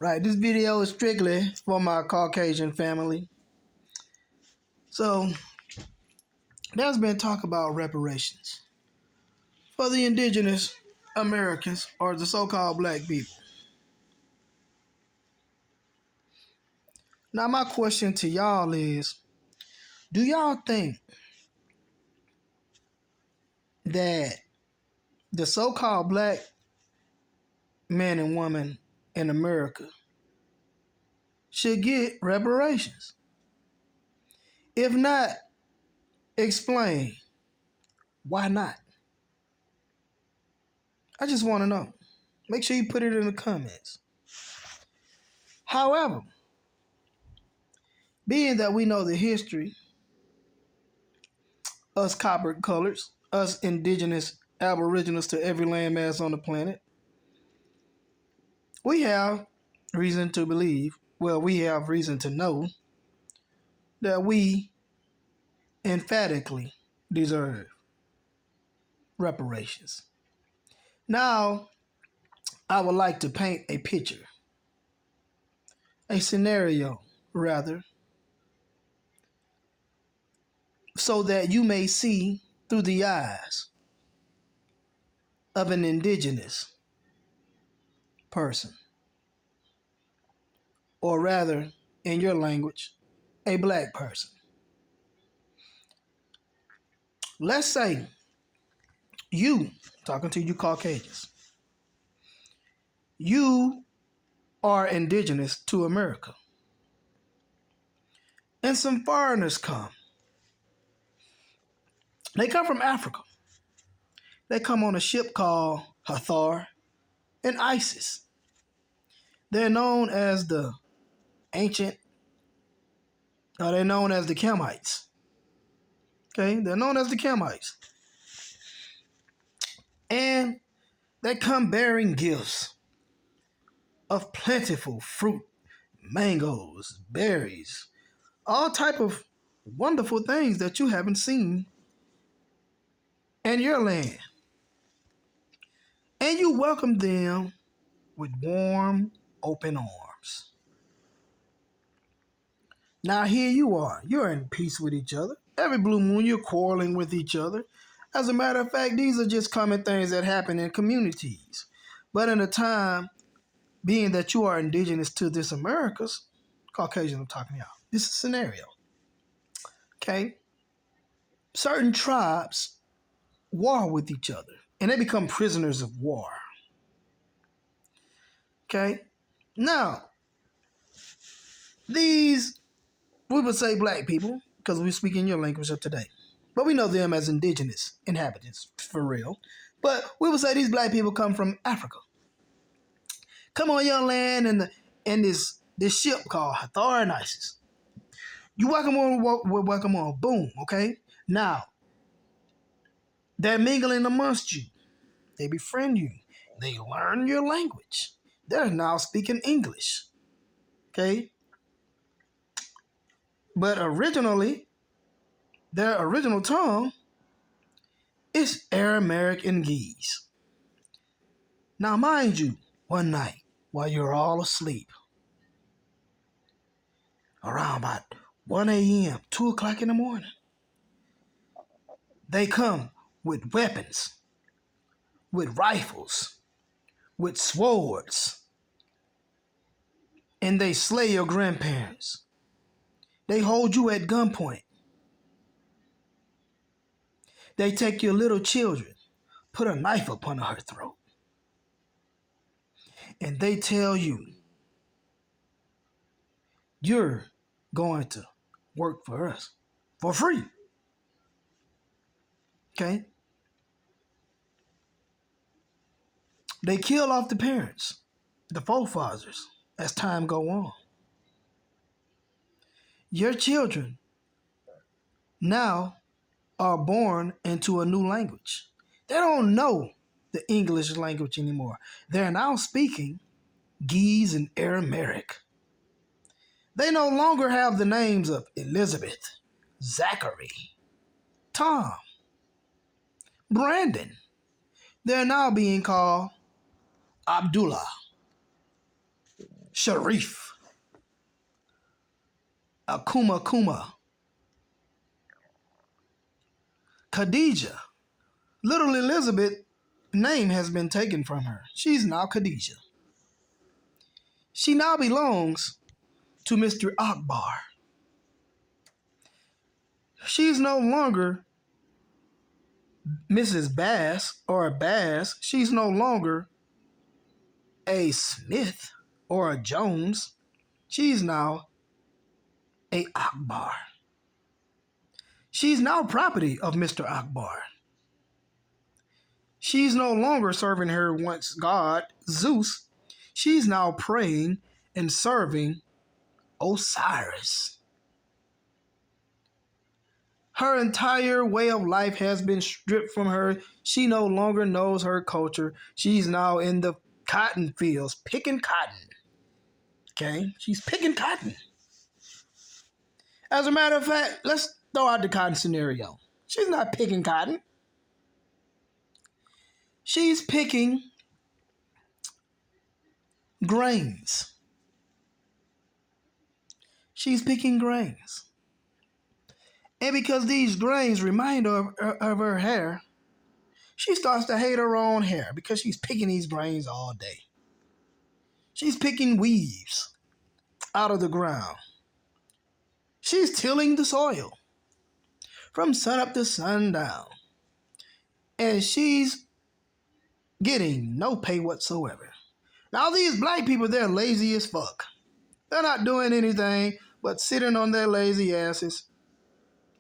Right, this video is strictly for my Caucasian family. So, there's been talk about reparations for the indigenous Americans or the so-called black people. Now, my question to y'all is, do y'all think that the so-called black men and women in America should get reparations? If not, explain why not. I just want to know. Make sure you put it in the comments. However, being that we know the history, us copper colors, us indigenous aboriginals to every landmass on the planet, we have reason to believe, well, we have reason to know that we emphatically deserve reparations. Now, I would like to paint a picture, a scenario, rather, so that you may see through the eyes of an indigenous person, or rather, in your language, a black person. Let's say you, talking to you Caucasians, you are indigenous to America, and some foreigners come. They come from Africa. They come on a ship called Hathor and Isis. They're known as the ancient, or they're known as the Kemites. Okay, they're known as the Kemites. And they come bearing gifts of plentiful fruit, mangoes, berries, all type of wonderful things that you haven't seen in your land. And you welcome them with warm, open arms. Now here you are. You're in peace with each other. Every blue moon, you're quarreling with each other. As a matter of fact, these are just common things that happen in communities. But in a time, being that you are indigenous to this Americas, Caucasian, I'm talking about, this is a scenario. Okay? Certain tribes war with each other, and they become prisoners of war. Okay? Now, these, we would say black people, because we speak in your language of today. But we know them as indigenous inhabitants, for real. But we would say these black people come from Africa. Come on your land and this ship called Hathor and Isis. You welcome on, boom, okay? Now, they're mingling amongst you. They befriend you. They learn your language. They're now speaking English, okay? But originally, their original tongue is Aramaic and Ge'ez. Now, mind you, one night while you're all asleep, around about 1 a.m., 2 o'clock in the morning, they come with weapons, with rifles, with swords, and they slay your grandparents. They hold you at gunpoint. They take your little children, put a knife upon her throat, and they tell you, you're going to work for us for free. Okay? They kill off the parents, the forefathers, as time go on. Your children now are born into a new language. They don't know the English language anymore. They're now speaking Ge'ez and Aramaic. They no longer have the names of Elizabeth, Zachary, Tom, Brandon. They're now being called Abdullah. Sharif, Akuma Kuma, Khadijah. Little Elizabeth's name has been taken from her. She's now Khadijah. She now belongs to Mr. Akbar. She's no longer Mrs. Bass or a Bass. She's no longer a Smith or a Jones. She's now a Akbar. She's now property of Mr. Akbar. She's no longer serving her once God, Zeus. She's now praying and serving Osiris. Her entire way of life has been stripped from her. She no longer knows her culture. She's now in the cotton fields, picking cotton. Okay? She's picking cotton. As a matter of fact, let's throw out the cotton scenario. She's not picking cotton. She's picking grains. She's picking grains. And because these grains remind her of her hair, she starts to hate her own hair because she's picking these grains all day. She's picking weaves out of the ground. She's tilling the soil from sunup to sundown. And she's getting no pay whatsoever. Now these black people, they're lazy as fuck. They're not doing anything but sitting on their lazy asses,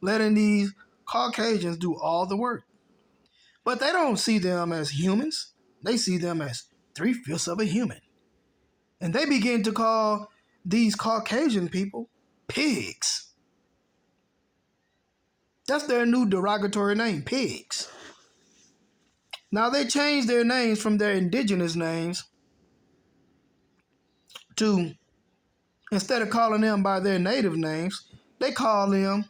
letting these Caucasians do all the work. But they don't see them as humans. They see them as 3/5 of a human. And they begin to call these Caucasian people pigs. That's their new derogatory name, pigs. Now they changed their names from their indigenous names to, instead of calling them by their native names, they call them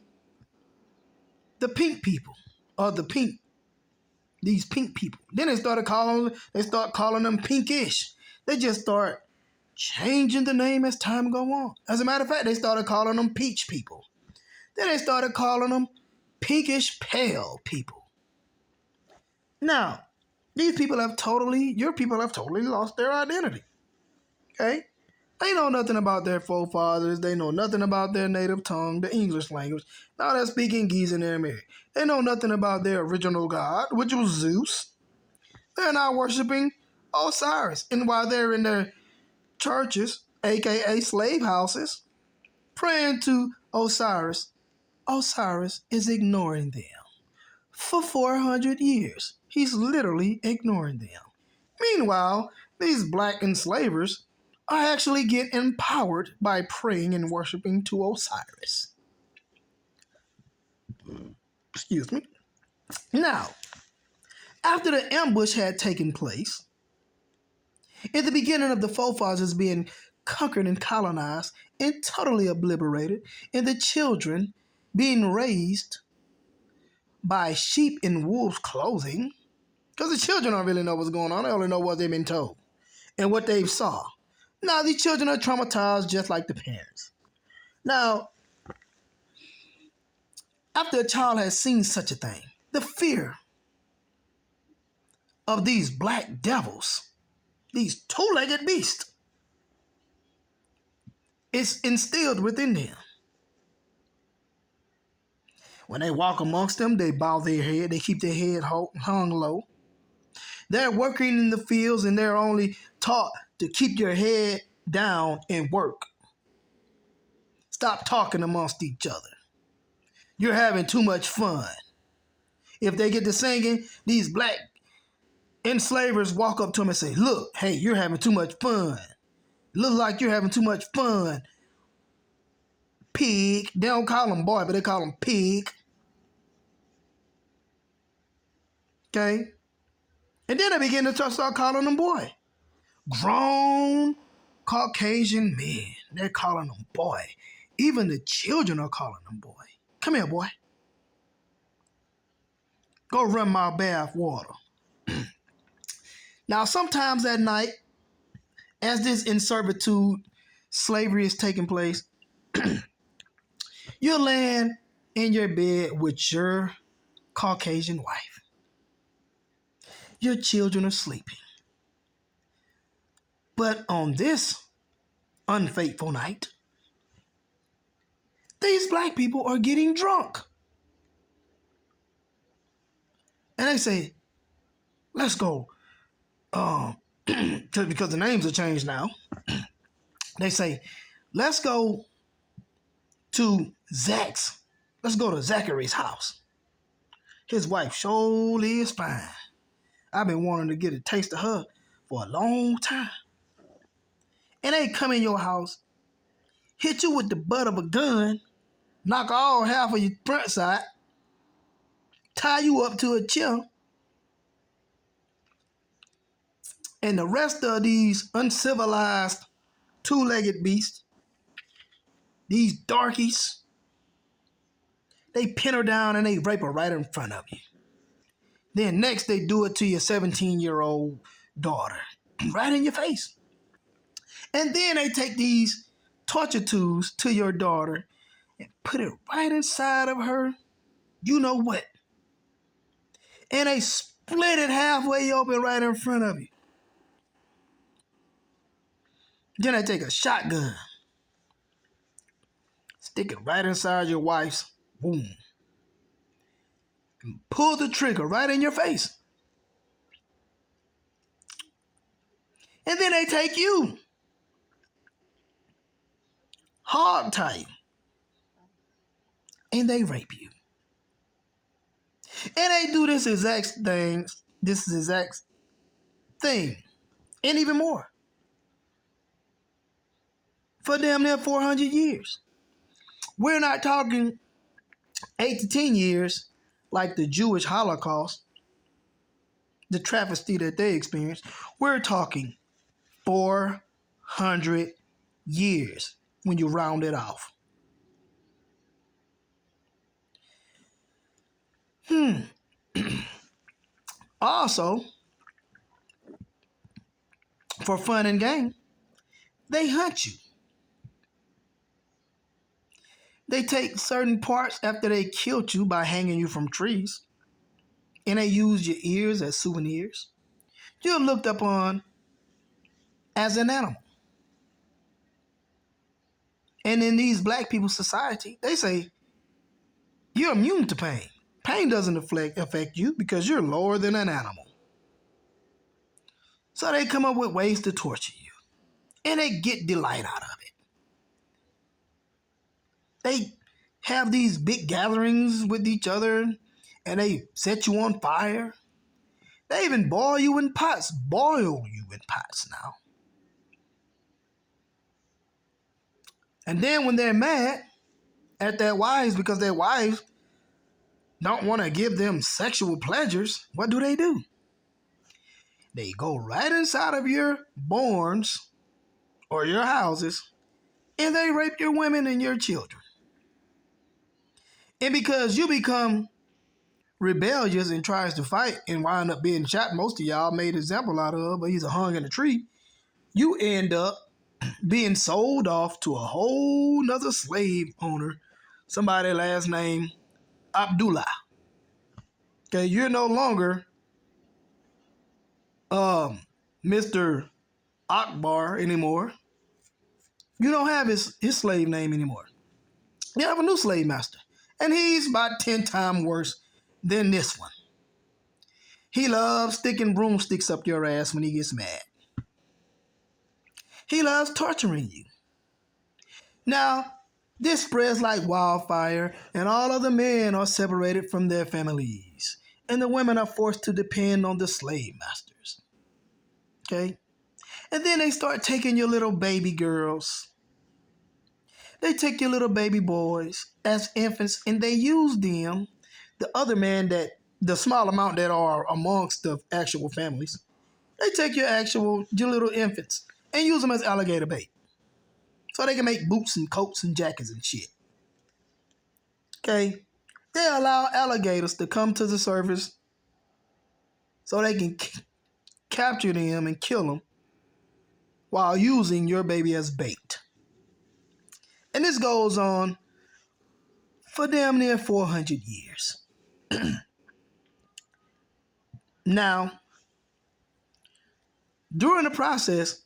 the pink people or these pink people. Then they start calling them pinkish. They just start changing the name as time go on. As a matter of fact, they started calling them peach people. Then they started calling them pinkish pale people. Now, your people have totally lost their identity. Okay? They know nothing about their forefathers. They know nothing about their native tongue, the English language. Now they're speaking Geese and Aramaic. They know nothing about their original god, which was Zeus. They're now worshiping Osiris. And while they're in their churches, aka slave houses, praying to Osiris, Osiris is ignoring them. For 400 years, he's literally ignoring them. Meanwhile, these black enslavers are actually get empowered by praying and worshiping to Osiris. Excuse me. Now, after the ambush had taken place, in the beginning of the forefathers being conquered and colonized and totally obliterated, and the children being raised by sheep in wolves' clothing, because the children don't really know what's going on. They only know what they've been told and what they've saw. Now, these children are traumatized just like the parents. Now, after a child has seen such a thing, the fear of these black devils, these two-legged beasts, is instilled within them. When they walk amongst them, they bow their head, they keep their head hung low. They're working in the fields and they're only taught to keep your head down and work. Stop talking amongst each other. You're having too much fun. If they get to singing, these black enslavers walk up to them and say, look, hey, you're having too much fun. Look like you're having too much fun. Pig. They don't call them boy, but they call them pig. Okay? And then they begin to start calling them boy. Grown Caucasian men, they're calling them boy. Even the children are calling them boy. Come here, boy. Go run my bath water. Now, sometimes at night, as this in servitude slavery is taking place, you're laying in your bed with your Caucasian wife. Your children are sleeping. But on this unfaithful night, these black people are getting drunk. And they say, let's go. Because the names are changed now. They say, let's go to Zach's. Let's go to Zachary's house. His wife surely is fine. I've been wanting to get a taste of her for a long time. And they come in your house, hit you with the butt of a gun, knock all half of your front side, tie you up to a chair, and the rest of these uncivilized two-legged beasts, these darkies, they pin her down and they rape her right in front of you. Then next they do it to your 17-year-old daughter, right in your face. And then they take these torture tools to your daughter and put it right inside of her, you know what? And they split it halfway open right in front of you. Then they take a shotgun, stick it right inside your wife's womb, and pull the trigger right in your face. And then they take you, hog tie you, and they rape you. And they do this exact thing, and even more, for damn near 400 years. We're not talking 8 to 10 years like the Jewish Holocaust, the travesty that they experienced. We're talking 400 years when you round it off. Also, for fun and gain, they hunt you. They take certain parts after they killed you by hanging you from trees, and they use your ears as souvenirs. You're looked upon as an animal. And in these black people's society, they say you're immune to pain. Pain doesn't affect you because you're lower than an animal. So they come up with ways to torture you, and they get delight out of it. They have these big gatherings with each other, and they set you on fire. They even boil you in pots now. And then when they're mad at their wives because their wives don't want to give them sexual pleasures, what do? They go right inside of your barns or your houses, and they rape your women and your children. And because you become rebellious and tries to fight and wind up being shot, most of y'all made an example out of, but he's hung in a tree, you end up being sold off to a whole nother slave owner, somebody last name Abdullah. Okay, you're no longer Mr. Akbar anymore. You don't have his slave name anymore. You have a new slave master, and he's about 10 times worse than this one. He loves sticking broomsticks up your ass when he gets mad. He loves torturing you. Now, this spreads like wildfire, and all of the men are separated from their families, and the women are forced to depend on the slave masters. Okay? And then they start taking your little baby girls. They take your little baby boys as infants, and they use them, the small amount that are amongst the actual families, they take your little infants and use them as alligator bait. So they can make boots and coats and jackets and shit. Okay? They allow alligators to come to the surface so they can capture them and kill them while using your baby as bait. And this goes on for damn near 400 years. Now, during the process,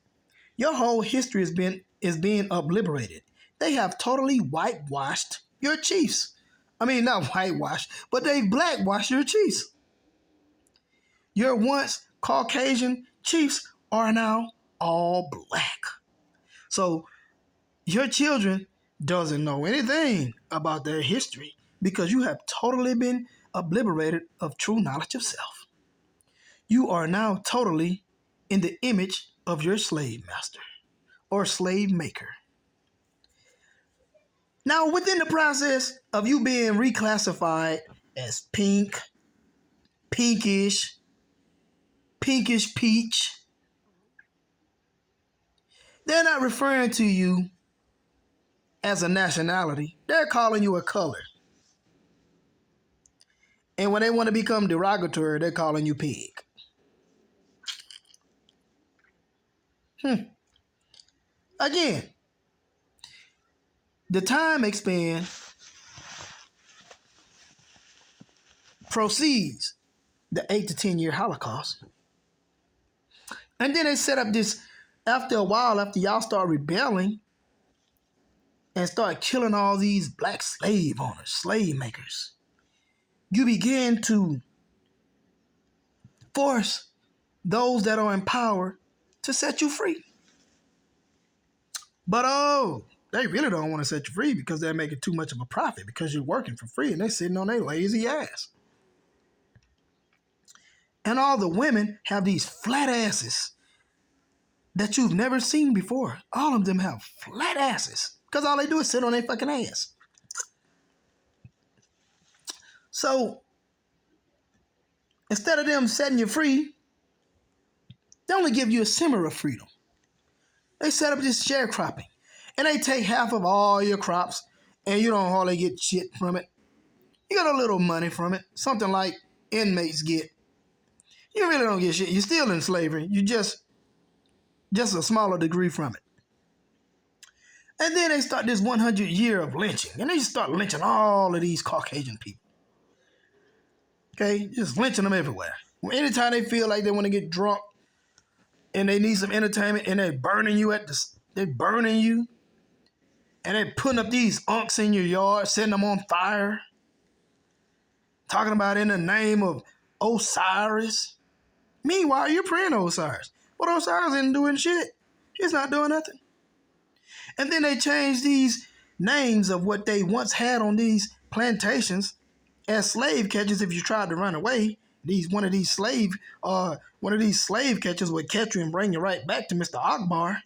your whole history is being obliterated. They have totally whitewashed your chiefs. I mean, not whitewashed, but they've blackwashed your chiefs. Your once Caucasian chiefs are now all black. So your children doesn't know anything about their history because you have totally been obliterated of true knowledge of self. You are now totally in the image of your slave master or slave maker. Now, within the process of you being reclassified as pink, pinkish, pinkish peach, they're not referring to you as a nationality. They're calling you a color. And when they want to become derogatory, they're calling you pig. Again, the time span proceeds the 8 to 10 year Holocaust. And then they set up this, after a while, after y'all start rebelling and start killing all these black slave owners, slave makers, you begin to force those that are in power to set you free. But they really don't want to set you free because they're making too much of a profit because you're working for free and they're sitting on their lazy ass. And all the women have these flat asses that you've never seen before. All of them have flat asses because all they do is sit on their fucking ass. So instead of them setting you free, they only give you a simmer of freedom. They set up this sharecropping and they take half of all your crops and you don't hardly get shit from it. You got a little money from it, something like inmates get. You really don't get shit. You're still in slavery. You just a smaller degree from it. And then they start this 100 year of lynching. And they just start lynching all of these Caucasian people. Okay? Just lynching them everywhere. Anytime they feel like they want to get drunk and they need some entertainment and they're burning you they're burning you. And they're putting up these unks in your yard, setting them on fire. Talking about in the name of Osiris. Meanwhile, you're praying to Osiris. But Osiris isn't doing shit. He's not doing nothing. And then they changed these names of what they once had on these plantations as slave catchers. If you tried to run away, one of these slave catchers would catch you and bring you right back to Mr. Akbar.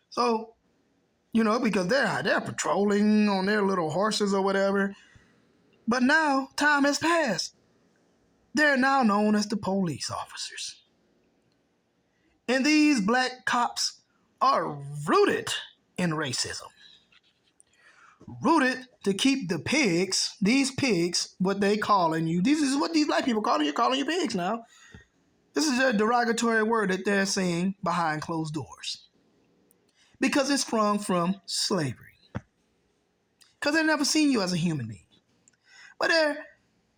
So, because they're patrolling on their little horses or whatever. But now time has passed. They're now known as the police officers. And these black cops are rooted in racism. Rooted to keep the pigs, these pigs, what they calling you. This is what these black people calling you pigs now. This is a derogatory word that they're saying behind closed doors. Because it sprung from slavery. Because they've never seen you as a human being. But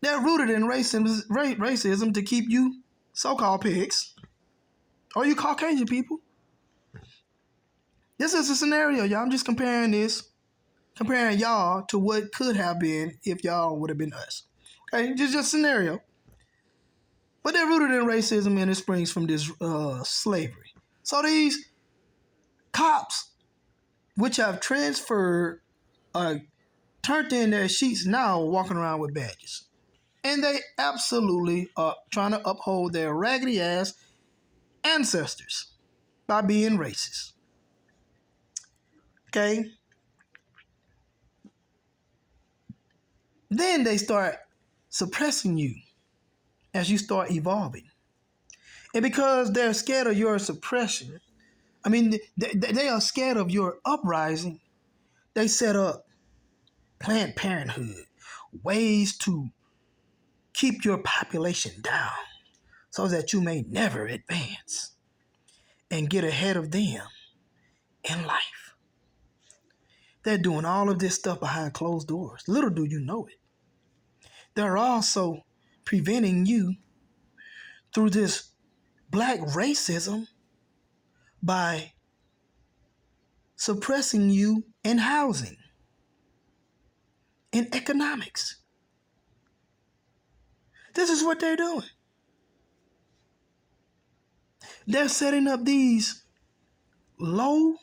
they're rooted in racism to keep you so-called pigs or you Caucasian people. This is a scenario, y'all. I'm just comparing y'all to what could have been if y'all would have been us. Okay, just a scenario. But they're rooted in racism and it springs from this slavery. So these cops, which have transferred, turned in their sheets now walking around with badges. And they absolutely are trying to uphold their raggedy ass ancestors by being racist. Okay? Then they start suppressing you as you start evolving. And because they're scared of your suppression, they are scared of your uprising, they set up Planned Parenthood, ways to keep your population down so that you may never advance and get ahead of them in life. They're doing all of this stuff behind closed doors. Little do you know it. They're also preventing you through this black racism by suppressing you in housing, in economics. This is what they're doing. They're setting up these low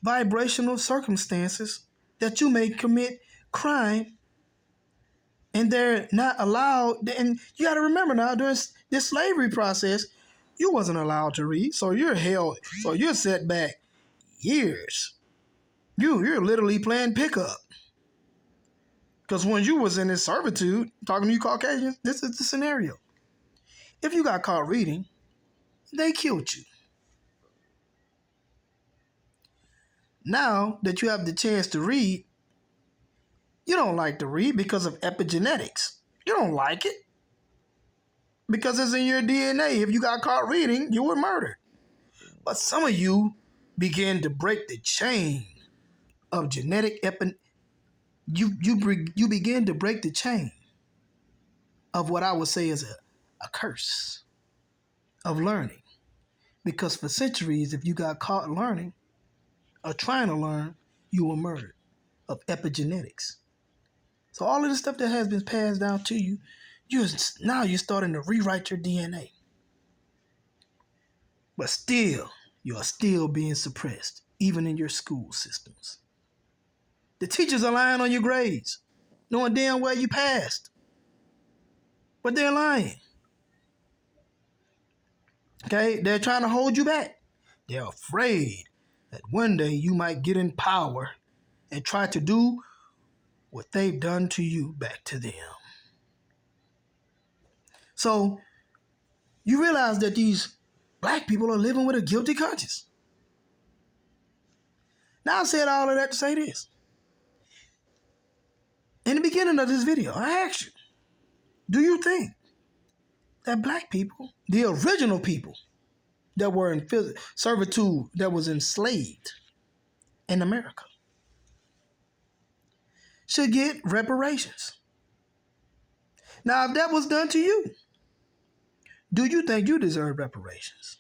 vibrational circumstances that you may commit crime, and they're not allowed. And you got to remember now, during this slavery process, you wasn't allowed to read, so you're held, so you're set back years. You're literally playing pickup. Because when you was in this servitude, talking to you Caucasians, this is the scenario. If you got caught reading, they killed you. Now that you have the chance to read, you don't like to read because of epigenetics. You don't like it because it's in your DNA. If you got caught reading, you were murdered. But some of you begin to break the chain of genetic you begin to break the chain of what I would say is a curse of learning. Because for centuries, if you got caught learning or trying to learn, you were murdered of epigenetics. So all of the stuff that has been passed down to you, now you're starting to rewrite your DNA. But still, you are still being suppressed, even in your school systems. The teachers are lying on your grades, knowing damn well you passed. But they're lying. Okay? They're trying to hold you back. They're afraid that one day you might get in power and try to do what they've done to you back to them. So you realize that these black people are living with a guilty conscience. Now I said all of that to say this. In the beginning of this video, I asked you, do you think that black people, the original people that were in servitude, that was enslaved in America, should get reparations? Now, if that was done to you, do you think you deserve reparations?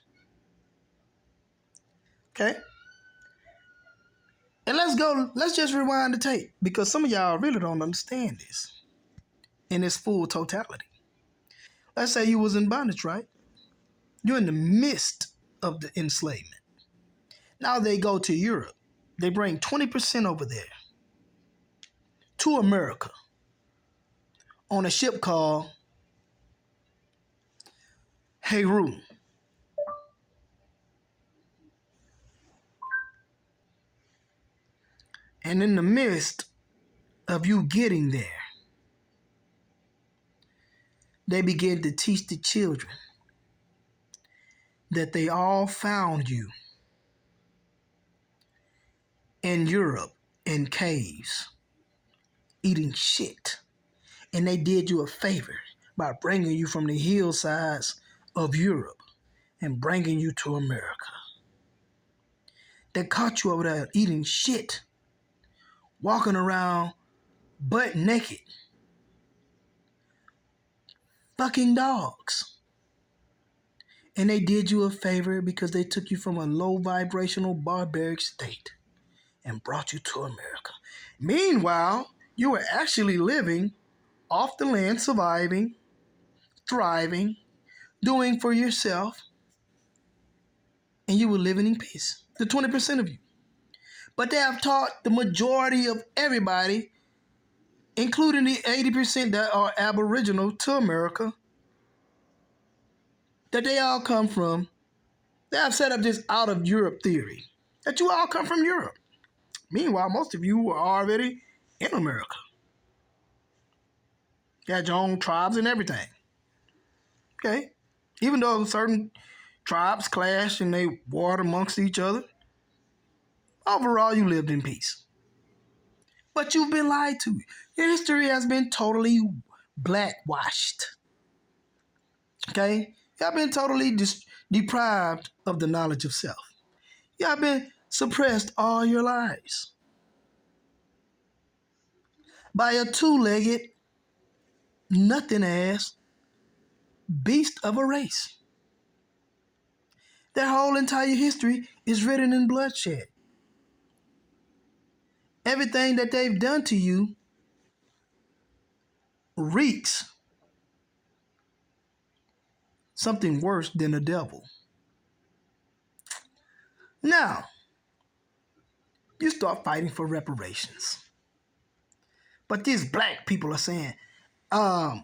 Okay? And let's just rewind the tape, because some of y'all really don't understand this in its full totality. Let's say you was in bondage, right? You're in the midst of the enslavement. Now they go to Europe. They bring 20% over there to America on a ship called Heru. And in the midst of you getting there, they begin to teach the children that they all found you in Europe in caves eating shit. And they did you a favor by bringing you from the hillsides of Europe and bringing you to America. They caught you over there eating shit, walking around butt naked, fucking dogs. And they did you a favor because they took you from a low vibrational barbaric state and brought you to America. Meanwhile, you were actually living off the land, surviving, thriving, doing for yourself, and you were living in peace. The 20% of you. But they have taught the majority of everybody, including the 80% that are aboriginal to America, that they all come from. They have set up this out of Europe theory, that you all come from Europe. Meanwhile, most of you are already in America. You got your own tribes and everything. Okay? Even though certain tribes clash and they warred amongst each other, overall you lived in peace. But you've been lied to. Your history has been totally blackwashed. Okay? You have been totally deprived of the knowledge of self. You have been suppressed all your lives. by a two-legged, nothing-ass beast of a race. Their whole entire history is written in bloodshed. Everything that they've done to you reeks something worse than the devil. Now, you start fighting for reparations. But these black people are saying, y'all,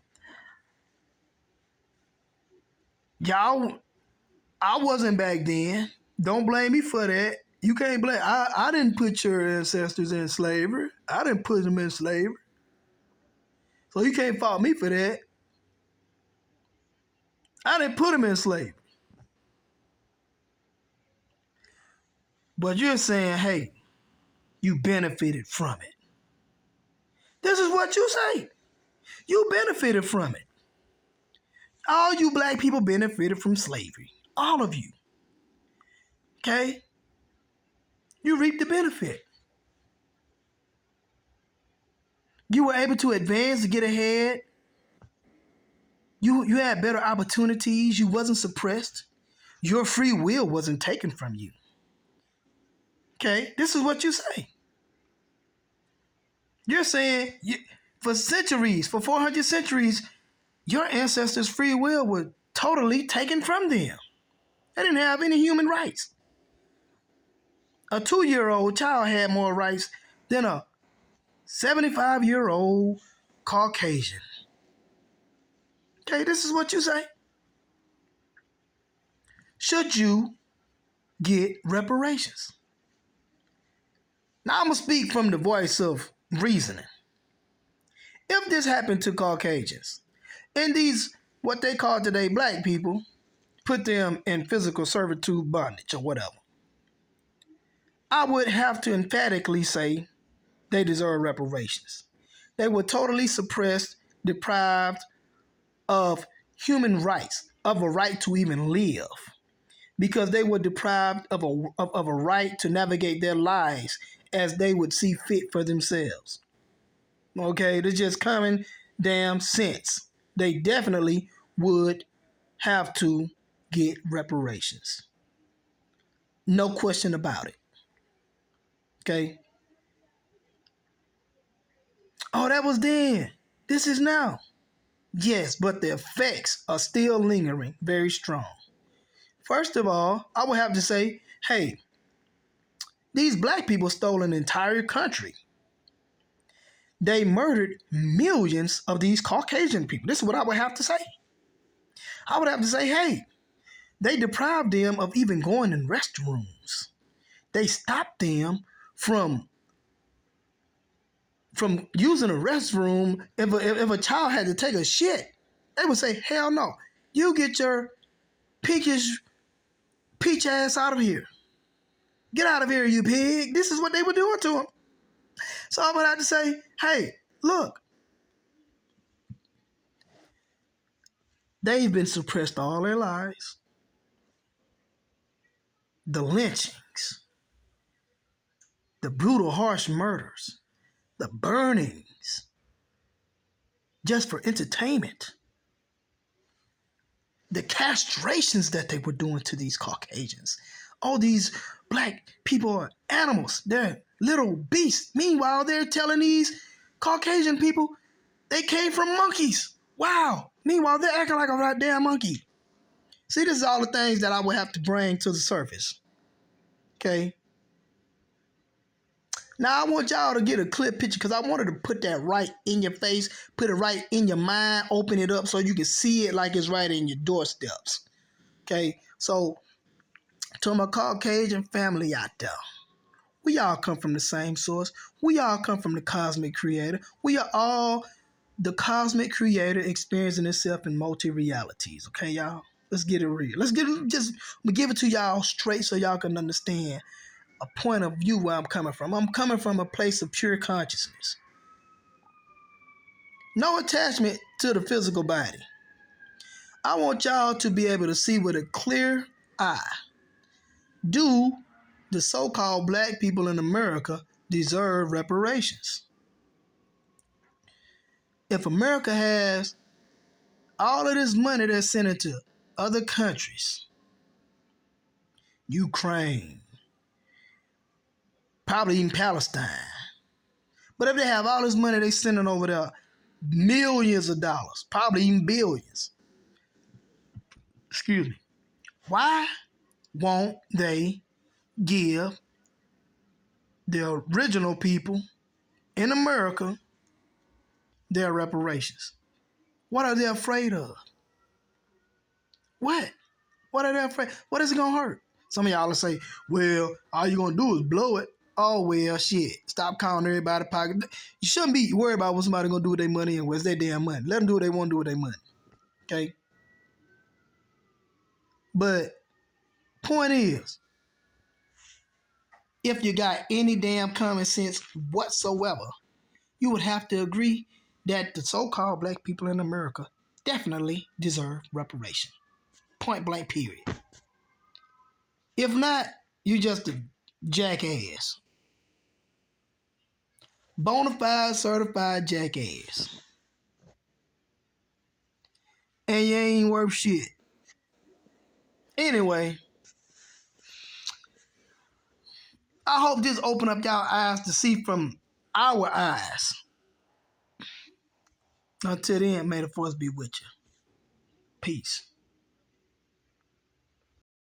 I wasn't back then. Don't blame me for that. You can't blame. I didn't put your ancestors in slavery. I didn't put them in slavery. So you can't fault me for that. I didn't put them in slavery. But you're saying, hey, you benefited from it. This is what you say. You benefited from it. All you black people benefited from slavery. All of you. Okay? You reaped the benefit. You were able to advance, to get ahead. You had better opportunities. You wasn't suppressed. Your free will wasn't taken from you. Okay? This is what you say. You're saying for centuries, for 400 centuries, your ancestors' free will was totally taken from them. They didn't have any human rights. A 2-year-old child had more rights than a 75-year-old Caucasian. Okay, this is what you say. Should you get reparations? Now I'm going to speak from the voice of reasoning. If this happened to Caucasians, and these, what they call today black people, put them in physical servitude, bondage, or whatever, I would have to emphatically say they deserve reparations. They were totally suppressed, deprived of human rights, of a right to even live, because they were deprived of a right to navigate their lives as they would see fit for themselves. Okay, it's just common damn sense. They definitely would have to get reparations. No question about it. Okay? Oh, that was then. This is now. Yes, but the effects are still lingering very strong. First of all, I would have to say, hey, these black people stole an entire country. They murdered millions of these Caucasian people. This is what I would have to say. I would have to say, hey, they deprived them of even going in restrooms. They stopped them from using a restroom. If a child had to take a shit, they would say, hell no. You get your peach ass out of here. Get out of here, you pig. This is what they were doing to him. So I would have to say, hey, look. They've been suppressed all their lives. The lynchings, the brutal, harsh murders, the burnings, just for entertainment. The castrations that they were doing to these Caucasians. All these black people are animals. They're little beasts. Meanwhile, they're telling these Caucasian people they came from monkeys. Wow. Meanwhile, they're acting like a goddamn monkey. See, this is all the things that I would have to bring to the surface. Okay? Now, I want y'all to get a clear picture because I wanted to put that right in your face, put it right in your mind, open it up so you can see it like it's right in your doorsteps. Okay? So, to my Caucasian family out there, we all come from the same source. We all come from the cosmic creator. We are all the cosmic creator experiencing itself in multi-realities. Okay, y'all? Let's get it real. I'm gonna give it to y'all straight so y'all can understand a point of view where I'm coming from. I'm coming from a place of pure consciousness. No attachment to the physical body. I want y'all to be able to see with a clear eye. Do the so-called black people in America deserve reparations? if America has all of this money that's sent into other countries, Ukraine, probably even Palestine, but if they have all this money they sending over there, millions of dollars, probably even billions, excuse me, why won't they give the original people in America their reparations? What are they afraid of? What? What are they afraid? What is it gonna hurt? Some of y'all will say, well, all you're gonna do is blow it. Oh well, shit. Stop calling everybody pocket. You shouldn't be worried about what somebody gonna do with their money and where's their damn money. Let them do what they want to do with their money. Okay? But point is, if you got any damn common sense whatsoever, you would have to agree that the so-called black people in America definitely deserve reparation. Point blank, period. If not, you just a jackass. Bonafide certified jackass. And you ain't worth shit. Anyway, I hope this open up y'all eyes to see from our eyes. Until then, may the force be with you. Peace.